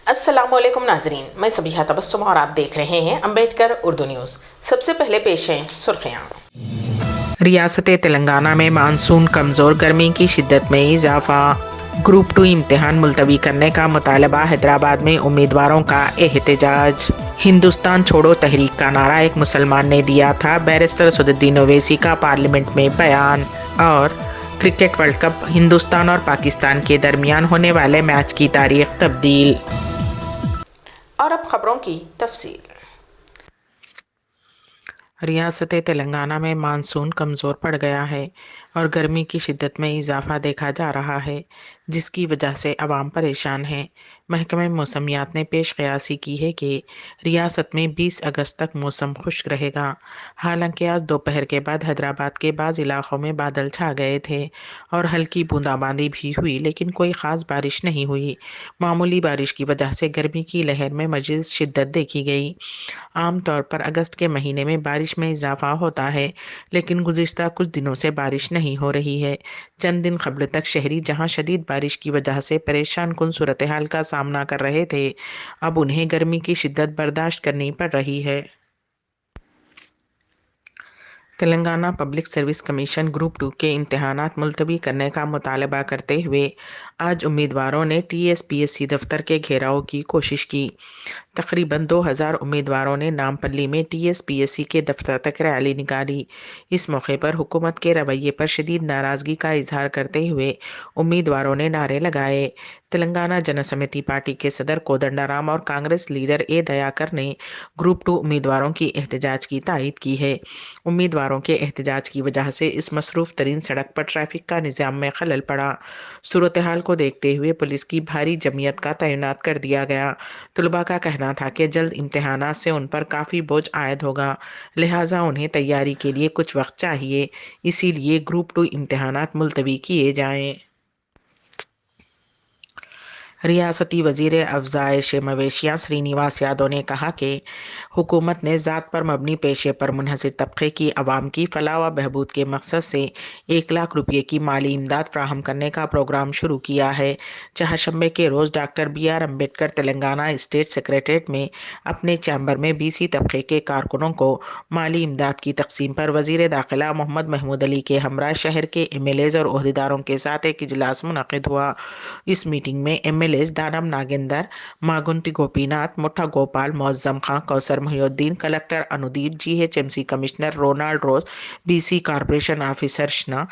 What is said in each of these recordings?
अस्सलाम वालेकुम नाजरीन, मैं सबिहा तबस्सुम और आप देख रहे हैं अम्बेडकर उर्दू न्यूज़। सबसे पहले पेश हैं सुर्खियाँ। रियासत तेलंगाना में मानसून कमज़ोर, गर्मी की शिद्दत में इजाफा। ग्रुप 2 इम्तिहान मुलतवी करने का मुतालबा, हैदराबाद में उम्मीदवारों का एहतजाज। हिंदुस्तान छोड़ो तहरीक का नारा एक मुसलमान ने दिया था, बैरिस्टर सदुद्दीन ओवैसी का पार्लियामेंट में बयान। और क्रिकेट वर्ल्ड कप, हिंदुस्तान और पाकिस्तान के दरमियान होने वाले मैच की तारीख तब्दील। और अब खबरों की तफसील। रियासत तेलंगाना में मानसून कमज़ोर पड़ गया है और गर्मी की शिद्दत में इजाफा देखा जा रहा है, जिसकी वजह से अवाम परेशान हैं। महकमे मौसमियात ने पेश क़यासी की है कि रियासत में 20 अगस्त तक मौसम खुश्क रहेगा। हालांकि आज दोपहर के बाद हैदराबाद के बाज़ इलाक़ों में बादल छा गए थे और हल्की बूंदाबांदी भी हुई, लेकिन कोई ख़ास बारिश नहीं हुई। मामूली बारिश की वजह से गर्मी की लहर में मज़ीद शिद्दत देखी गई। आम तौर पर अगस्त के महीने में बारिश में इजाफा होता है, लेकिन गुज़िश्ता कुछ दिनों से बारिश नहीं हो रही है। चंद दिन कबल तक शहरी जहां शदीद बारिश की वजह से परेशान कुन सूरत हाल का सामना कर रहे थे, अब उन्हें गर्मी की शिद्दत बर्दाश्त करनी पड़ रही है। Telangana public service commission group 2 के इम्तहानात मुलतवी करने का मुतालबा करते हुए आज उम्मीदवारों ने TSPSC दफ्तर के घेराव की कोशिश की। तकरीबन 2000 उम्मीदवारों ने नामपल्ली में TSPSC के दफ्तर तक रैली निकाली। इस मौके पर हुकूमत के रवैये पर शदीद नाराज़गी का इजहार करते हुए उम्मीदवारों ने नारे लगाए। तेलंगाना जनसमिति पार्टी के सदर कोदंडाराम और कांग्रेस लीडर ए दयाकर ने ग्रुप 2 उम्मीदवारों की एहतजाज की तायद की है। उम्मीदवारों के एहतजाज की वजह से इस मसरूफ़ तरीन सड़क पर ट्रैफिक का निज़ाम में खलल पड़ा। सूरत हाल को देखते हुए पुलिस की भारी जमीयत का तैनात कर दिया गया। तलबा का कहना था कि जल्द इम्तहानात से उन पर काफ़ी बोझ आयद होगा, लिहाजा उन्हें तैयारी के लिए कुछ वक्त चाहिए, इसीलिए ग्रुप 2 इम्तहानात मुलतवी किए जाएं। रियासती वज़ीर अफ़ज़ाइश मवेशियाँ श्रीनिवास यादव ने कहा कि हुकूमत ने ज़ात पर मबनी पेशे पर मुनहसर तबके की आवाम की फलाह व बहबूद के मकसद से 1 लाख रुपये की माली इमदाद फ़राहम करने का प्रोग्राम शुरू किया है। चहाशंबे के रोज़ doctor BR Ambedkar Telangana state secretariat में अपने चैम्बर में BC तबके के कारकुनों को माली इमदाद की तकसीम पर वज़ीर दाखिला मोहम्मद महमूद अली के हमरा शहर के MLAs और ओहदेदारों के साथ एक इजलास मुनक़िद हुआ। इस मीटिंग में MLAs दानम Nagender, Maganti Gopinath, Mutha Gopal, Moazzam Khan, Kausar Mohiuddin, collector Anudeep, GHMC commissioner Ronald Rose, BC corporation officer Shana,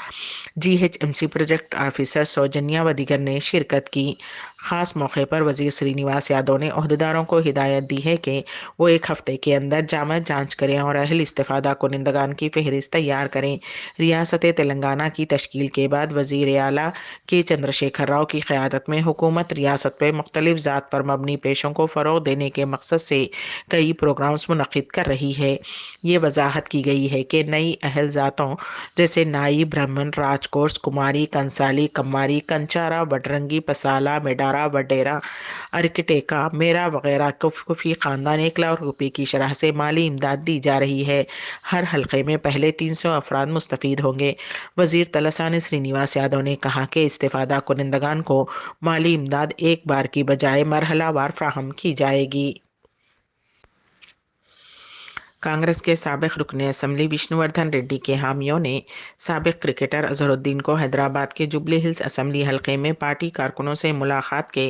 GHMC project officer Soujanya व दीगर ने शिरकत की। ख़ास मौके पर वज़ीर श्रीनिवास यादव ने ओहदेदारों को हिदायत दी है कि वो 1 हफ़्ते के अंदर जामा जांच करें और अहल इस्तिफ़ादा कुनिंदगान की फ़हरिस्त तैयार करें। रियासत तेलंगाना की तश्कील के बाद वज़ीर आला के चंद्रशेखर राव की क़यादत में हुकूमत रियासत में मुख्तलिफ ज़ात पर मबनी पेशों को फ़रोग़ देने के मकसद से कई प्रोग्राम्स मुनक़िद कर रही है। ये वजाहत की गई है कि नई अहल ज़ातों जैसे नाई, ब्राह्मण, राजकोष, कुमारी, कंसाली, कम्मारी, कंचारा, वडरंगी, पसाला, मेडारा, वडेरा, अर्किटेका, मेरा वगैरह कुफी ख़ानदान 1 लाख रुपये की शरह से माली इमदाद दी जा रही है। हर हल्के में पहले 300 अफराद मुस्तफ़ीद होंगे। वज़ीर तलसानी श्रीनिवास यादव ने कहा कि इस्तिफ़ादा कुनिंदगान को माली इमदाद एक बार की बजाय मरहलावार फ़राहम की जाएगी। कांग्रेस के साबिक़ रुकन असम्बली विष्णुवर्धन रेड्डी के हामियों ने साबिक़ क्रिकेटर अज़हरुद्दीन को हैदराबाद के जुबली हिल्स असम्बली हलके में पार्टी कारकुनों से मुलाकात के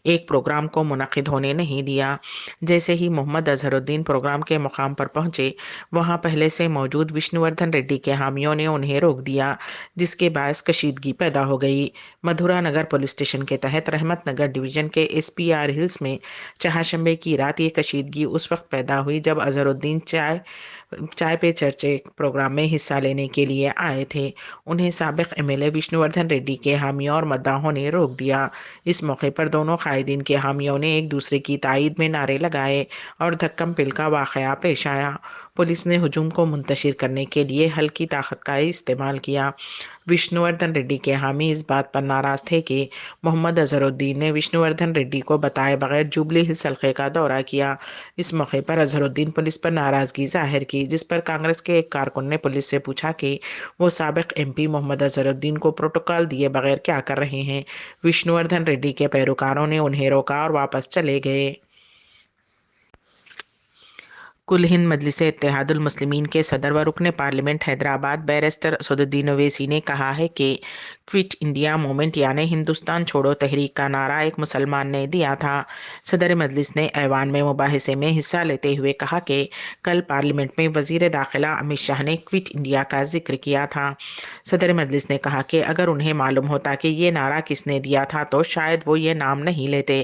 एक प्रोग्राम को मुनक़िद होने नहीं दिया। जैसे ही मोहम्मद अज़हरुद्दीन प्रोग्राम के मुकाम पर पहुंचे, वहां पहले से मौजूद विष्णुवर्धन रेड्डी के हामियों ने उन्हें रोक दिया, जिसके बायस कशीदगी पैदा हो गई। मधुरा नगर पुलिस स्टेशन के तहत रहमत नगर डिवीज़न के SPR हिल्स में चहाशंबे की रात ये कशीदगी उस वक्त पैदा हुई जब अज़हरुद्दीन चाय पे चर्चे प्रोग्राम में हिस्सा लेने के लिए आए थे। उन्हें साबिक़ MLA विष्णुवर्धन रेड्डी के हामियों और मद्दाहों ने रोक दिया। इस मौके पर दोनों कायदीन के हामियों ने एक दूसरे की तायद में नारे लगाए और धक्कम पिल का वाक़या पेश आया। पुलिस ने हुजूम को मुंतशिर करने के लिए हल्की ताकत का इस्तेमाल किया। विष्णुवर्धन रेड्डी के हामी इस बात पर नाराज़ थे कि मोहम्मद अज़हरुद्दीन ने विष्णुवर्धन रेड्डी को बताए बगैर जुबली हिल्स हल्के का दौरा किया। इस मौके पर अज़हरुद्दीन पुलिस पर नाराज़गी जाहिर की। थी, जिस पर कांग्रेस के एक कारकुन ने पुलिस से पूछा कि वो साबिक MP मोहम्मद अजहरुद्दीन को प्रोटोकॉल दिए बगैर क्या कर रहे हैं। विष्णुवर्धन रेड्डी के पैरोकारों ने उन्हें रोका और वापस चले गए। कुल हिंद मजलिस इत्तेहादुल मुस्लिमीन के सदर व रुकन पार्लियामेंट हैदराबाद बैरिस्टर असदुद्दीन ओवैसी ने कहा है कि क्विट इंडिया मूवमेंट यानी हिंदुस्तान छोड़ो तहरीक का नारा एक मुसलमान ने दिया था। सदर मजलिस ने ऐवान में मुबाहिसे में हिस्सा लेते हुए कहा कि कल पार्लियामेंट में वजीर दाखिला अमित शाह ने क्विट इंडिया का जिक्र किया था। सदर मजलिस ने कहा कि अगर उन्हें मालूम होता कि ये नारा किसने दिया था तो शायद वो ये नाम नहीं लेते।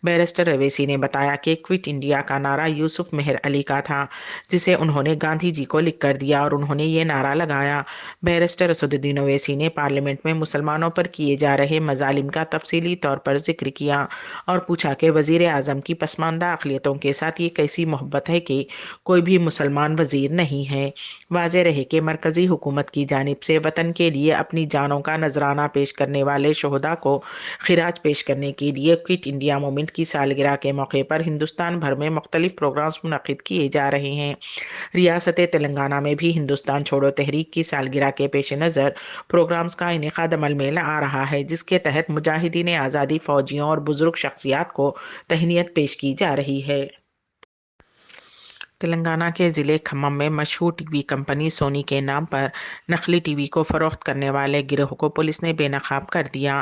बैरिस्टर ओवैसी ने बताया कि क्विट इंडिया का नारा यूसुफ मेहर अली का था, जिसे उन्होंने गांधी जी को लिख कर दिया और उन्होंने ये नारा लगाया। बैरिस्टर असदुद्दीन ओवैसी ने पार्लियामेंट में मुसलमानों पर किए जा रहे मजालिम का तफसीली तौर पर जिक्र किया और पूछा कि वजीर आजम की पसमानदा अक़लियतों के साथ ये कैसी मोहब्बत है कि कोई भी मुसलमान वजीर नहीं है। वाज़ेह रहे कि मरकजी हुकूमत की जानिब से वतन के लिए अपनी जानों का नजराना पेश करने वाले शोहदा को खिराज पेश करने के लिए क्विट इंडिया मूवमेंट की सालगिरह के मौके पर हिंदुस्तान भर में मुख्तलिफ प्रोग्राम्स मुनक्किद किए जा रहे हैं। रियासत तेलंगाना में भी हिंदुस्तान छोड़ो तहरीक की सालगिरह के पेश नज़र प्रोग्राम्स का इनेकाद अमल में आ रहा है, जिसके तहत मुजाहिदीन आज़ादी, फौजियों और बुजुर्ग शख्सियात को तहनीत पेश की जा रही है। तेलंगाना के ज़िले खम्मम में मशहूर टीवी कंपनी सोनी के नाम पर नकली टीवी को फरोख्त करने वाले गिरोह को पुलिस ने बेनकाब कर दिया।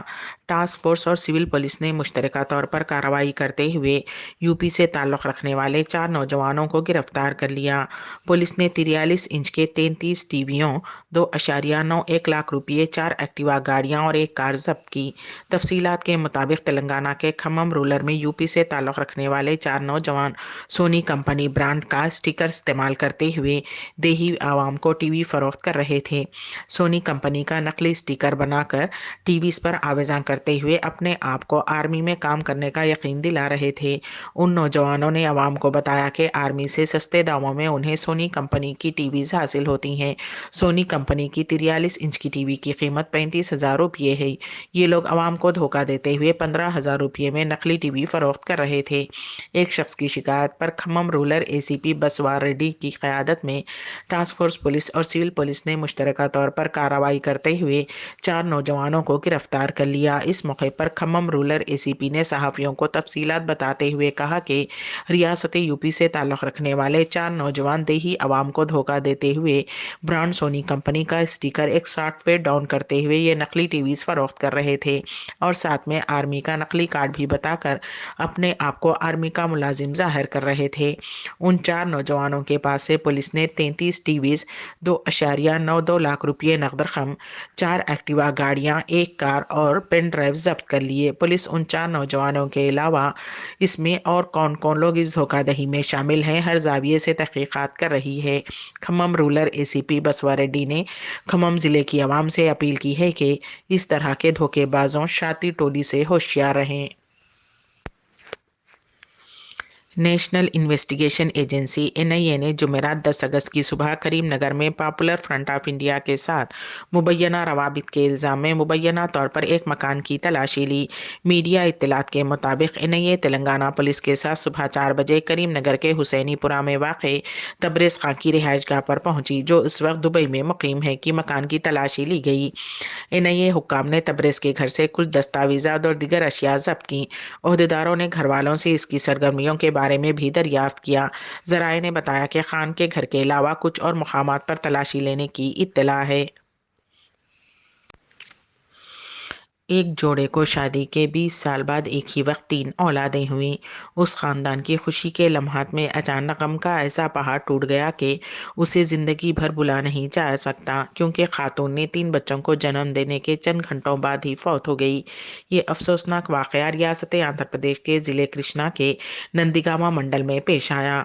टास्क फोर्स और सिविल पुलिस ने मुश्तरका तौर पर कार्रवाई करते हुए यूपी से ताल्लुक़ रखने वाले 4 नौजवानों को गिरफ्तार कर लिया। पुलिस ने 43 इंच के 33 टीवियों, 2.91 लाख रुपये, 4 एक्टिवा गाड़ियाँ और एक कार जब्त की। तफसीलात के मुताबिक तेलंगाना के खम्मम रूरल में यूपी से ताल्लुक़ रखने वाले 4 नौजवान सोनी कंपनी ब्रांड का स्टिकर इस्तेमाल करते हुए देही आवाम को टीवी फरोख्त कर रहे थे। सोनी कंपनी का नकली स्टिकर बनाकर टीवी पर आवेज़ा करते हुए अपने आप को आर्मी में काम करने का यकीन दिला रहे थे। उन नौजवानों ने आवाम को बताया कि आर्मी से सस्ते दामों में उन्हें सोनी कंपनी की टीवीज हासिल होती हैं। सोनी कंपनी की 43 इंच की टीवी की कीमत 35,000 रुपये है। ये लोग आवाम को धोखा देते हुए 15,000 रुपये में नकली टीवी फरोख्त कर रहे थे। एक शख्स की शिकायत पर खम्मम रूरल ACP बसवा रेड्डी की क़यादत में टास्क फोर्स पुलिस और सिविल पुलिस ने मुश्तरका तौर पर कार्रवाई करते हुए 4 नौजवानों को गिरफ्तार कर लिया। इस मौके पर खम्मम रूरल ACP ने सहाफ़ियों को तफसीलात बताते हुए कहा कि रियासत यूपी से ताल्लुक़ रखने वाले 4 नौजवान देही आवाम को धोखा देते हुए ब्रांड सोनी कंपनी का स्टिकर एक सॉफ्टवेयर डाउन करते हुए ये नकली टीवीज फरोख्त कर रहे थे और साथ में आर्मी का नकली कार्ड भी बताकर अपने आप को आर्मी का मुलाजिम जाहिर कर रहे थे। उन 4 नौजवानों के पास से पुलिस ने 33 टीवीज, 2.92 लाख रुपये नकद रकम, 4 एक्टिवा गाड़ियां, एक कार और पेन ड्राइव जब्त कर लिए। पुलिस उन 4 नौजवानों के अलावा इसमें और कौन कौन लोग इस धोखाधड़ी में शामिल हैं हर जाविये से तहकीकात कर रही है। खम्मम रूरल ACP बसवा रेड्डी ने खम्मम ज़िले की आवाम से अपील की है कि इस तरह के धोखेबाजों शातिर टोली से होशियार रहें। नेशनल इन्वेस्टिगेशन एजेंसी NIA ने जुमेरात 10 अगस्त की सुबह करीमनगर में पॉपुलर फ्रंट ऑफ इंडिया के साथ मुबैना रवाबित के इल्ज़ाम में मुबैना तौर पर एक मकान की तलाशी ली। मीडिया इत्तलात के मुताबिक NIA तेलंगाना पुलिस के साथ सुबह 4 बजे करीमनगर के हुसैनीपुरा में वाक़ तबरेज़ खां की रिहाइशगाह पर पहुंची, जो इस वक्त दुबई में मुकीम है, कि मकान की तलाशी ली गई। NIA हुक्काम ने तबरेज़ के घर से कुछ दस्तावेज़ात और दीगर अशिया जब्त की। ओहदेदारों ने घर वालों से इसकी सरगर्मियों के बारे में भी दरियाफ्त किया। ज़राए ने बताया कि खान के घर के अलावा कुछ और मकामात पर तलाशी लेने की इत्तला है। एक जोड़े को शादी के 20 साल बाद एक ही वक्त 3 औलादें हुई। उस खानदान की खुशी के लम्हात में अचानक गम का ऐसा पहाड़ टूट गया कि उसे ज़िंदगी भर भुला नहीं जा सकता, क्योंकि खातून ने 3 बच्चों को जन्म देने के चंद घंटों बाद ही फौत हो गई। ये अफसोसनाक वाक़या रियासत आंध्र प्रदेश के ज़िले कृष्णा के नंदीगामा मंडल में पेश आया।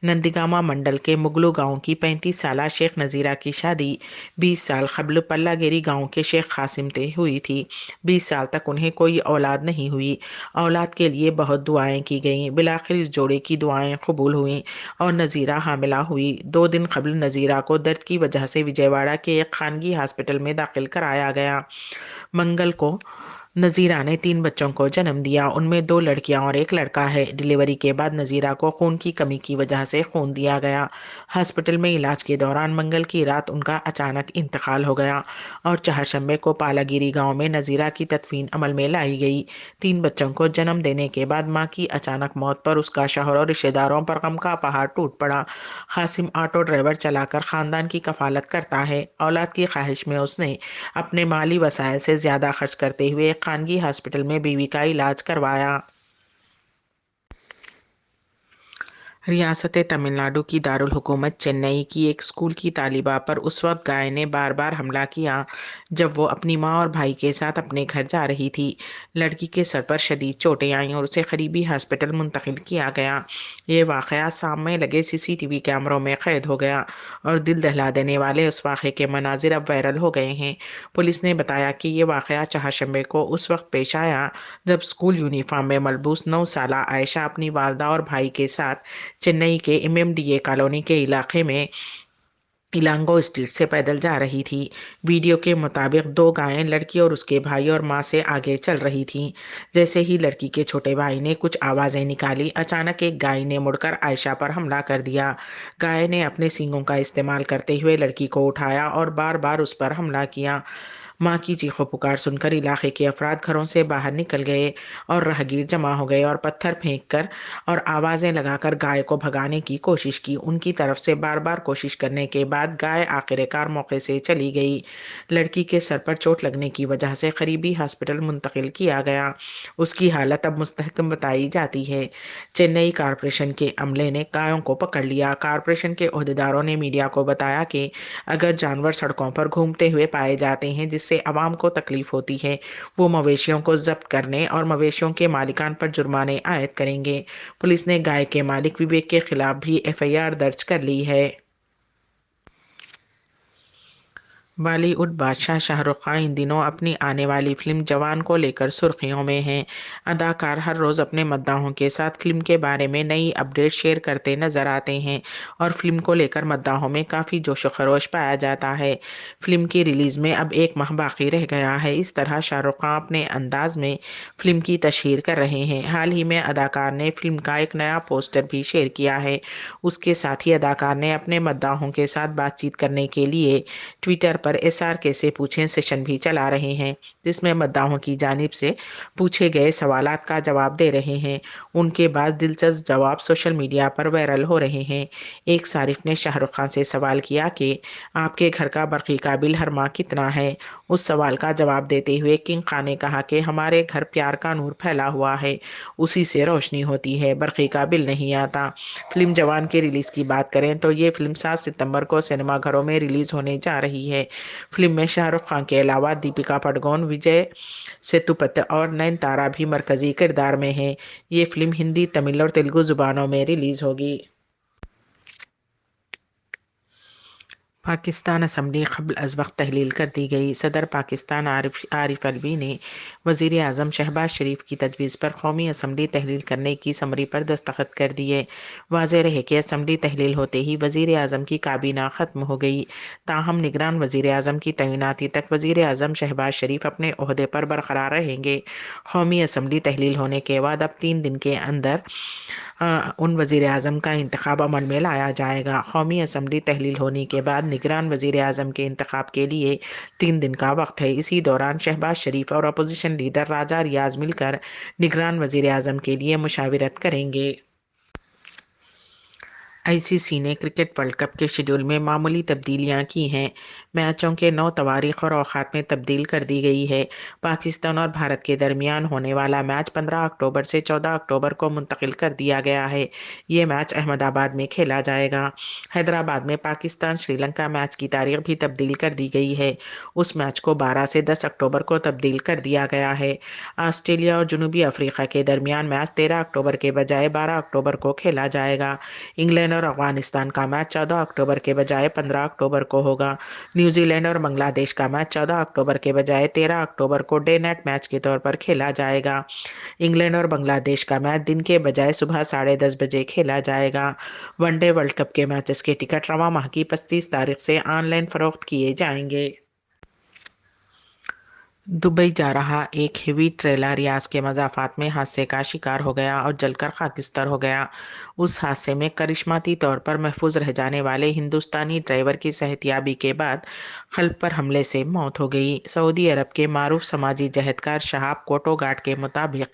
नंदीगामा मंडल के मुगलू गाँव की 35 साला शेख नज़ीरा की शादी 20 साल कबल पल्लागेरी गाँव के शेख कासिम से हुई थी। 20 साल तक उन्हें कोई औलाद नहीं हुई। औलाद के लिए बहुत दुआएं की गईं। बिलाखिर इस जोड़े की दुआएं कबूल हुईं और नज़ीरा हामिला हुई। 2 दिन कबल नज़ीरा को दर्द की वजह से विजयवाड़ा के एक खानगी हॉस्पिटल में दाखिल कराया गया। मंगल को نذیرہ نے 3 بچوں کو جنم دیا، ان میں 2 لڑکیاں اور 1 لڑکا ہے۔ ڈلیوری کے بعد نذیرہ کو خون کی کمی کی وجہ سے خون دیا گیا۔ ہسپتال میں علاج کے دوران منگل کی رات ان کا اچانک انتقال ہو گیا اور چہارشنبے کو پالاگیری گاؤں میں نذیرہ کی تدفین عمل میں لائی گئی۔ 3 بچوں کو جنم دینے کے بعد ماں کی اچانک موت پر اس کا شوہر اور رشتہ داروں پر غم کا پہاڑ ٹوٹ پڑا۔ قاسم آٹو ڈرائیور چلا کر خاندان کی کفالت کرتا ہے۔ اولاد کی خواہش میں اس نے اپنے مالی وسائل سے زیادہ خرچ کرتے ہوئے ایک خانگی ہسپتال میں بیوی کا علاج کروایا۔ ریاست تمل ناڈو کی دارالحکومت چنئی کی ایک اسکول کی طالبہ پر اس وقت گائے نے بار بار حملہ کیا جب وہ اپنی ماں اور بھائی کے ساتھ اپنے گھر جا رہی تھی۔ لڑکی کے سر پر شدید چوٹیں آئیں اور اسے قریبی ہسپتال منتقل کیا گیا۔ یہ واقعہ سامنے لگے CCTV کیمروں میں قید ہو گیا اور دل دہلا دینے والے اس واقعے کے مناظر اب وائرل ہو گئے ہیں۔ پولیس نے بتایا کہ یہ واقعہ چہارشنبے کو اس وقت پیش آیا جب اسکول یونیفارم میں ملبوس 9 سالہ عائشہ اپنی والدہ اور بھائی کے ساتھ چنئی کے MMDA کالونی کے علاقے میں ایلانگو اسٹریٹ سے پیدل جا رہی تھی۔ ویڈیو کے مطابق 2 گائیں لڑکی اور اس کے بھائی اور ماں سے آگے چل رہی تھیں۔ جیسے ہی لڑکی کے چھوٹے بھائی نے کچھ آوازیں نکالی، اچانک ایک گائے نے مڑ کر عائشہ پر حملہ کر دیا۔ گائے نے اپنے سینگوں کا استعمال کرتے ہوئے لڑکی کو اٹھایا اور بار بار اس پر حملہ کیا۔ ماں کی چیخ و پکار سن کر علاقے کے افراد گھروں سے باہر نکل گئے اور راہگیر جمع ہو گئے اور پتھر پھینک کر اور آوازیں لگا کر گائے کو بھگانے کی کوشش کی۔ ان کی طرف سے بار بار کوشش کرنے کے بعد گائے آخر کار موقع سے چلی گئی۔ لڑکی کے سر پر چوٹ لگنے کی وجہ سے قریبی ہسپتال منتقل کیا گیا۔ اس کی حالت اب مستحکم بتائی جاتی ہے۔ چنئی کارپوریشن کے عملے نے گایوں کو پکڑ لیا۔ کارپوریشن کے عہدیداروں نے میڈیا کو بتایا کہ اگر جانور سڑکوں پر گھومتے ہوئے پائے جاتے ہیں جس سے عوام کو تکلیف ہوتی ہے، وہ مویشیوں کو ضبط کرنے اور مویشیوں کے مالکان پر جرمانے عائد کریں گے۔ پولیس نے گائے کے مالک وویک کے خلاف بھی FIR درج کر لی ہے۔ بالی ووڈ بادشاہ شاہ رخ خان ان دنوں اپنی آنے والی فلم جوان کو لے کر سرخیوں میں ہیں۔ اداکار ہر روز اپنے مداحوں کے ساتھ فلم کے بارے میں نئی اپڈیٹ شیئر کرتے نظر آتے ہیں اور فلم کو لے کر مداحوں میں کافی جوش و خروش پایا جاتا ہے۔ فلم کی ریلیز میں اب 1 ماہ باقی رہ گیا ہے۔ اس طرح شاہ رخ خان اپنے انداز میں فلم کی تشہیر کر رہے ہیں۔ حال ہی میں اداکار نے فلم کا ایک نیا پوسٹر بھی شیئر کیا ہے۔ اس کے ساتھ ہی اداکار نے اپنے مداحوں کے ساتھ بات چیت کرنے کے لیے ٹویٹر پر SRK سے پوچھیں سیشن بھی چلا رہے ہیں، جس میں مداحوں کی جانب سے پوچھے گئے سوالات کا جواب دے رہے ہیں۔ ان کے بعض دلچسپ جواب سوشل میڈیا پر وائرل ہو رہے ہیں۔ ایک صارف نے شاہ رخ خان سے سوال کیا کہ آپ کے گھر کا برقی کا بل ہر ماہ کتنا ہے؟ اس سوال کا جواب دیتے ہوئے کنگ خان نے کہا کہ ہمارے گھر پیار کا نور پھیلا ہوا ہے، اسی سے روشنی ہوتی ہے، برقی کا بل نہیں آتا۔ فلم جوان کے ریلیز کی بات کریں تو یہ فلم 7 ستمبر کو سنیما گھروں میں ریلیز ہونے جا رہی ہے۔ فلم میں شاہ رخ خان کے علاوہ دیپیکا پڈوکون، وجے سیتوپتی اور نین تارا بھی مرکزی کردار میں ہیں۔ یہ فلم ہندی، تمل اور تیلگو زبانوں میں ریلیز ہوگی۔ پاکستان اسمبلی قبل از وقت تحلیل کر دی گئی۔ صدر پاکستان عارف علوی نے وزیر اعظم شہباز شریف کی تجویز پر قومی اسمبلی تحلیل کرنے کی سمری پر دستخط کر دیے۔ واضح رہے کہ اسمبلی تحلیل ہوتے ہی وزیر اعظم کی کابینہ ختم ہو گئی، تاہم نگران وزیر اعظم کی تعیناتی تک وزیر اعظم شہباز شریف اپنے عہدے پر برقرار رہیں گے۔ قومی اسمبلی تحلیل ہونے کے بعد اب 3 دن کے اندر ان وزیر اعظم کا انتخاب عمل میں لایا جائے گا۔ قومی اسمبلی تحلیل ہونے کے بعد نگران وزیر اعظم کے انتخاب کے لیے 3 دن کا وقت ہے۔ اسی دوران شہباز شریف اور اپوزیشن لیڈر راجہ ریاض مل کر نگران وزیر اعظم کے لیے مشاورت کریں گے۔ ICC نے کرکٹ ورلڈ کپ کے شیڈول میں معمولی تبدیلیاں کی ہیں۔ میچوں کے 9 تواریخ اور اوقات میں تبدیل کر دی گئی ہے۔ پاکستان اور بھارت کے درمیان ہونے والا میچ 15 اکتوبر سے 14 اکتوبر کو منتقل کر دیا گیا ہے۔ یہ میچ احمد آباد میں کھیلا جائے گا۔ حیدرآباد میں پاکستان سری لنکا میچ کی تاریخ بھی تبدیل کر دی گئی ہے۔ اس میچ کو 12 سے 10 اکتوبر کو تبدیل کر دیا گیا ہے۔ آسٹریلیا اور جنوبی افریقہ کے درمیان میچ 13 اکتوبر کے بجائے 12 اکتوبر کو کھیلا جائے گا۔ انگلینڈ اور افغانستان کا میچ 14 اکتوبر کے بجائے 15 اکتوبر کو ہوگا۔ نیوزی لینڈ اور بنگلہ دیش کا میچ 14 اکتوبر کے بجائے 13 اکتوبر کو ڈے نائٹ میچ کے طور پر کھیلا جائے گا۔ انگلینڈ اور بنگلہ دیش کا میچ دن کے بجائے صبح 10:30 بجے کھیلا جائے گا۔ ون ڈے ورلڈ کپ کے میچز کے ٹکٹ رواں ماہ کی 25 تاریخ سے آن لائن فروخت کیے جائیں گے۔ दुबई जा रहा एक हेवी ट्रेलर रियाज के मज़ाफ़ात में हादसे का शिकार हो गया और जलकर खाकिस्तान हो गया। उस हादसे में करिश्माती तौर पर महफूज रह जाने वाले हिंदुस्तानी ड्राइवर की सेहतयाबी के बाद कल्ब पर हमले से मौत हो गई। सऊदी अरब के मारूफ समाजी जहदकार शहाब कोटोगाट के मुताबिक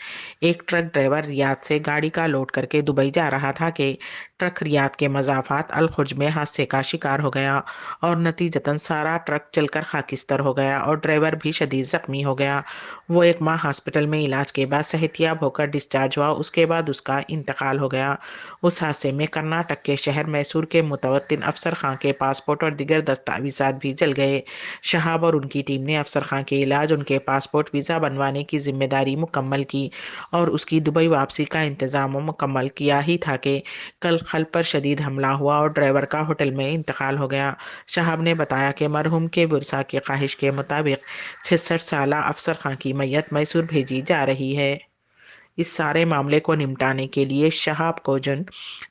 एक ट्रक ड्राइवर रियाद से गाड़ी का लोड करके दुबई जा रहा था कि ट्रक रियाद के मज़ाफ़ात अल खुर्ज में हादसे का शिकार हो गया और नतीजतन सारा ट्रक जलकर खाकिस्तान हो गया और ड्राइवर भी शदीद जख्मी हो गया। वो एक माह हॉस्पिटल में इलाज के बाद सेहतियाब होकर डिस्चार्ज हुआ, उसके बाद उसका इंतकाल हो गया। उस हादसे में कर्नाटक के शहर मैसूर के मुतवत्तिन अफसर खां के पासपोर्ट और दीगर दस्तावेजात भी जल गए। शहाब और उनकी टीम ने अफसर खां के इलाज, उनके पासपोर्ट वीज़ा बनवाने की जिम्मेदारी मुकम्मल की और उसकी दुबई वापसी का इंतज़ाम मुकम्मल किया ही था कि कल खल पर शदीद हमला हुआ और ड्राइवर का होटल में इंतकाल हो गया। शहाब ने बताया कि मरहूम के वर्सा की ख्वाहिश के मुताबिक 66 साला अफसर खां की मैयत मैसूर भेजी जा रही है। इस सारे मामले को निपटाने के लिए शहाब को जन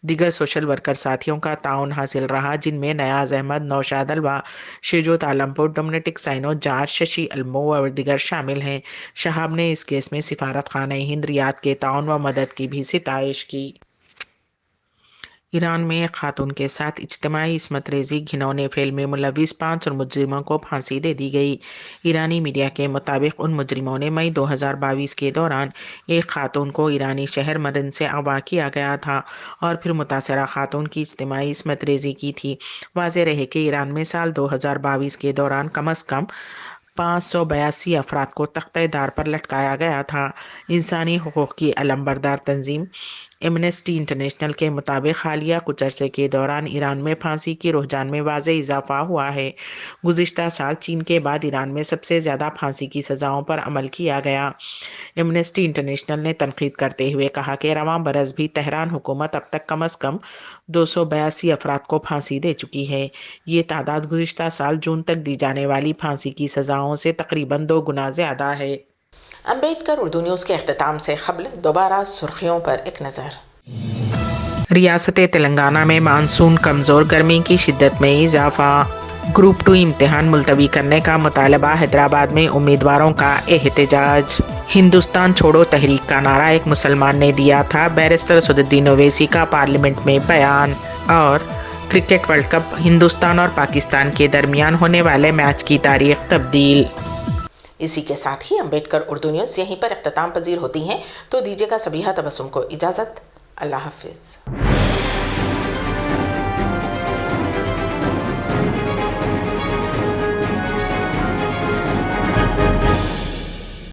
दिगर सोशल वर्कर साथियों का ताउन हासिल रहा, जिनमें नयाज अहमद, नौशाद अलवा, शेजोत आलमपुर, डोमेटिक साइनो, जार्ज, शशि अल्मो और दिगर शामिल हैं। शहाब ने इस केस में सिफारत खाना हिंद रियाद के ताउन व मदद की भी सितारिश की। ईरान में एक खातून के साथ इज्तिमाई इस्मत रेज़ी घिनौने फेल में मुलविस 5 और मुजरिमों को फांसी दे दी गई। ईरानी मीडिया के मुताबिक उन मुजरिमों ने मई 2022 के दौरान एक खातून को ईरानी शहर मदन से अगवा किया गया था और फिर मुतासरा खातून की इज्तिमाई इस्मत रेज़ी की थी। वाज़ेह रहे कि ईरान में साल 2022 के दौरान कम अज़ कम 582 अफराद को तख्ते-दार पर लटकाया गया था। इंसानी हुकूक़ की अलमबरदार तंजीम एमनेस्टी इंटरनेशनल के मुताबिक हालिया कुछ अरसे के दौरान ईरान में फांसी की रुझान में वाज़ेह इजाफा हुआ है। गुज़िश्ता साल चीन के बाद ईरान में सबसे ज़्यादा फांसी की सज़ाओं पर अमल किया गया। एमनेस्टी इंटरनेशनल ने तनकीद करते हुए कहा कि रवां बरस भी तेहरान हुकूमत अब तक कम अज़ कम 282 अफराद को फांसी दे चुकी है। ये तादाद गुज़िश्ता साल जून तक दी जाने वाली फांसी की सज़ाओं से तकरीबन 2 गुना ज़्यादा है। अम्बेडकर उर्दू न्यूज़ के अख्तिताम से क़ब्ल दोबारा सुर्खियों पर एक नज़र। रियासत तेलंगाना में मानसून कमज़ोर, गर्मी की शिद्दत में इजाफा। ग्रुप 2 इम्तिहान मुलतवी करने का मुतालबा, हैदराबाद में उम्मीदवारों का एहतजाज। हिंदुस्तान छोड़ो तहरीक का नारा एक मुसलमान ने दिया था, बैरिस्टर असदुद्दीन ओवैसी का पार्लियामेंट में बयान। और क्रिकेट वर्ल्ड कप, हिंदुस्तान और पाकिस्तान के दरमियान होने वाले मैच की तारीख तब्दील। इसी के साथ ही अम्बेडकर उर्दू न्यूज़ यहीं पर इख्तिताम पजीर होती हैं, तो दीजिएगा सबीहा तबस्सुम को इजाज़त। अल्लाह हाफिज़।